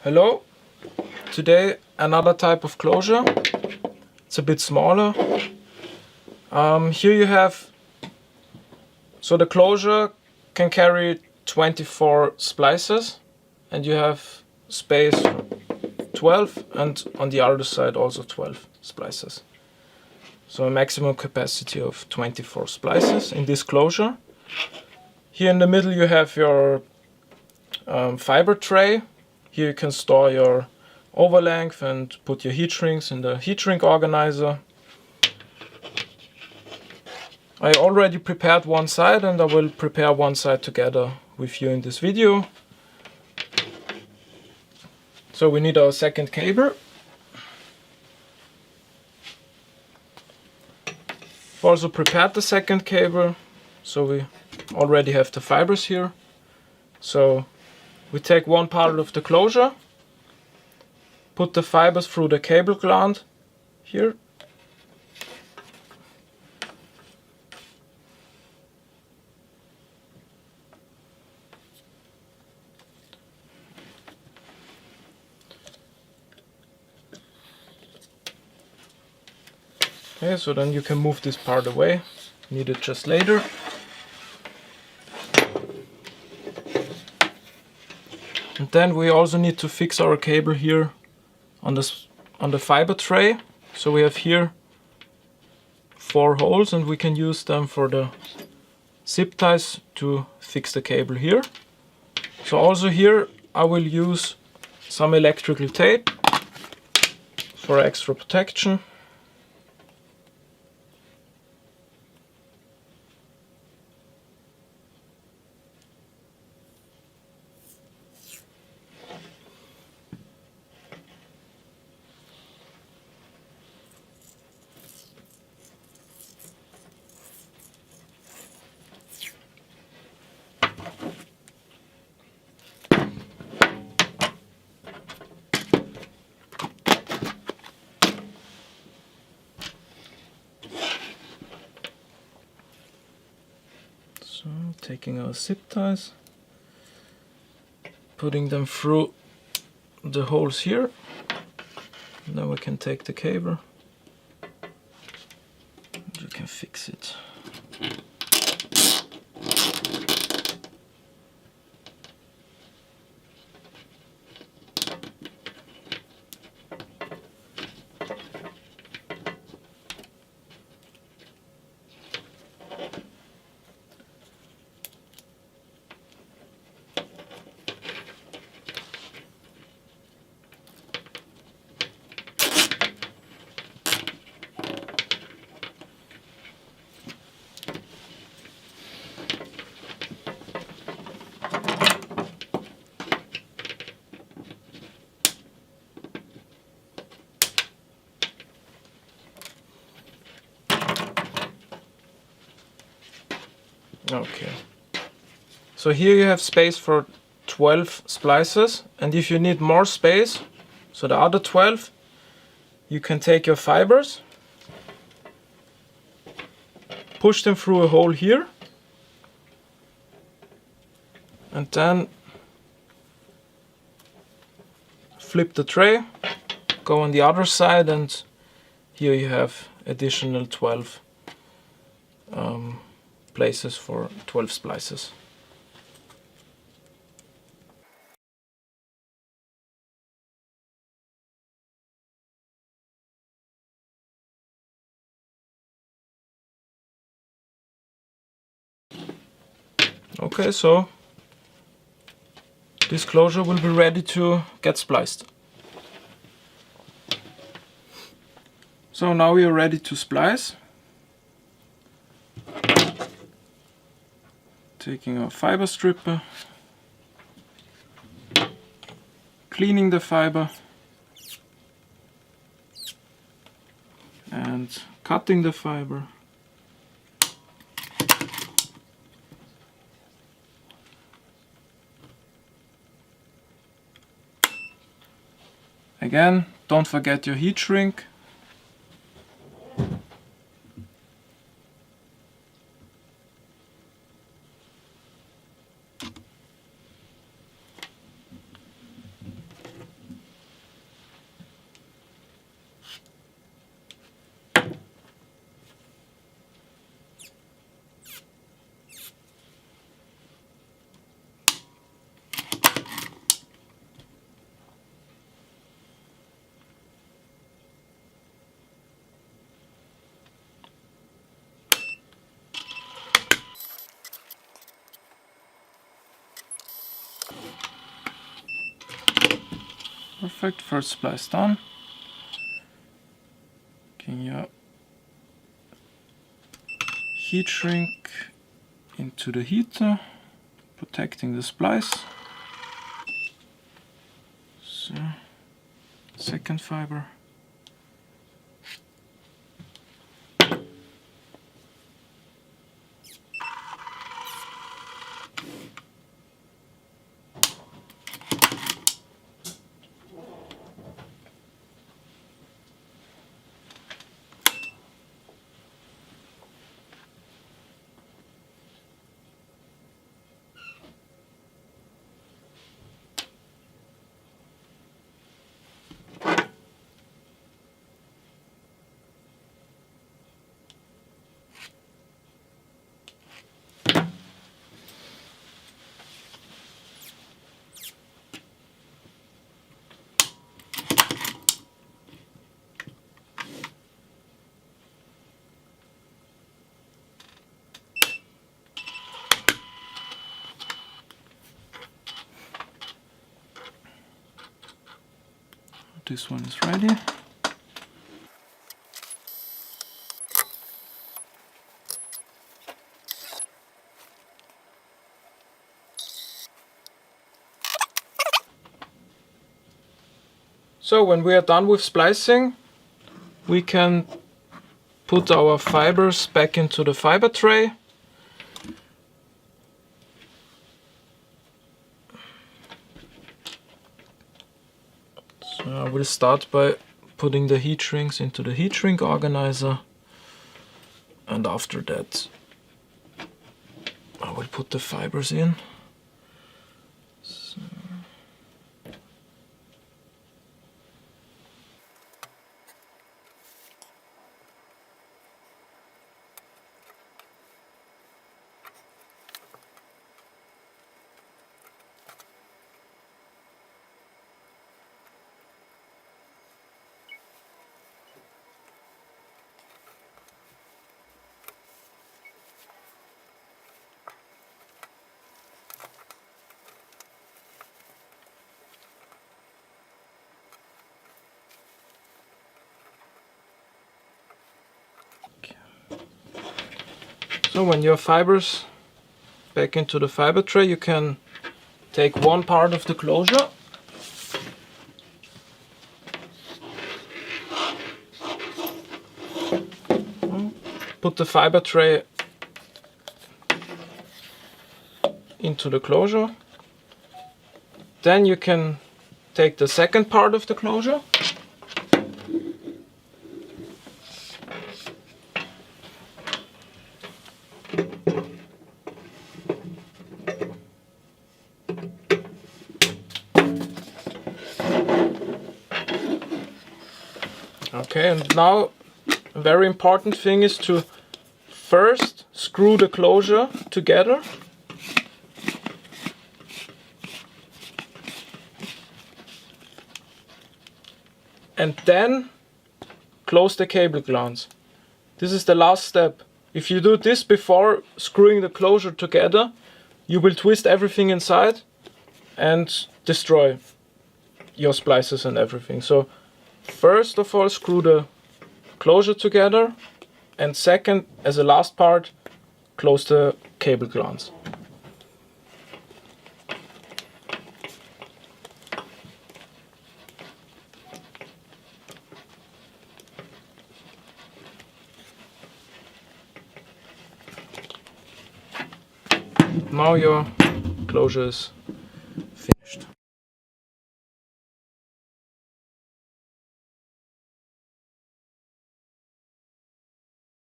Hello, today another type of closure. It's a bit smaller. Here you have, so the closure can carry 24 splices and you have space 12 and on the other side also 12 splices. So a maximum capacity of 24 splices in this closure. Here in the middle you have your fiber tray. Here you can store your overlength and put your heat shrinks in the heat shrink organizer. I already prepared one side and I will prepare one side together with you in this video. So we need our second cable. I've also prepared the second cable, so we already have the fibers here. So we take one part of the closure, put the fibers through the cable gland here. Okay, so then you can move this part away, need it just later. And then we also need to fix our cable here on the fiber tray. So we have here 4 holes and we can use them for the zip ties to fix the cable here. So also here I will use some electrical tape for extra protection. So taking our zip ties, putting them through the holes here. Now we can take the cable and you can fix it. Okay, so here you have space for 12 splices, and if you need more space, so the other 12, you can take your fibers, push them through a hole here, and then flip the tray, go on the other side, and here you have additional 12 places for 12 splices. Okay, so this closure will be ready to get spliced. So now we are ready to splice. Taking our fiber stripper, cleaning the fiber and cutting the fiber. Again, don't forget your heat shrink. Perfect, first splice done. Can you heat shrink into the heater, protecting the splice. So, second fiber. This one is ready. So when we are done with splicing, we can put our fibers back into the fiber tray. So I will start by putting the heat shrinks into the heat shrink organizer, and after that I will put the fibers in. So. So when your fibers back into the fiber tray, you can take one part of the closure, put the fiber tray into the closure. Then you can take the second part of the closure, okay, and now a very important thing is to first screw the closure together. And then close the cable glands. This is the last step. If you do this before screwing the closure together, you will twist everything inside and destroy your splices and everything. So first of all, screw the closure together, and second, as a last part, close the cable glands. Now your closure is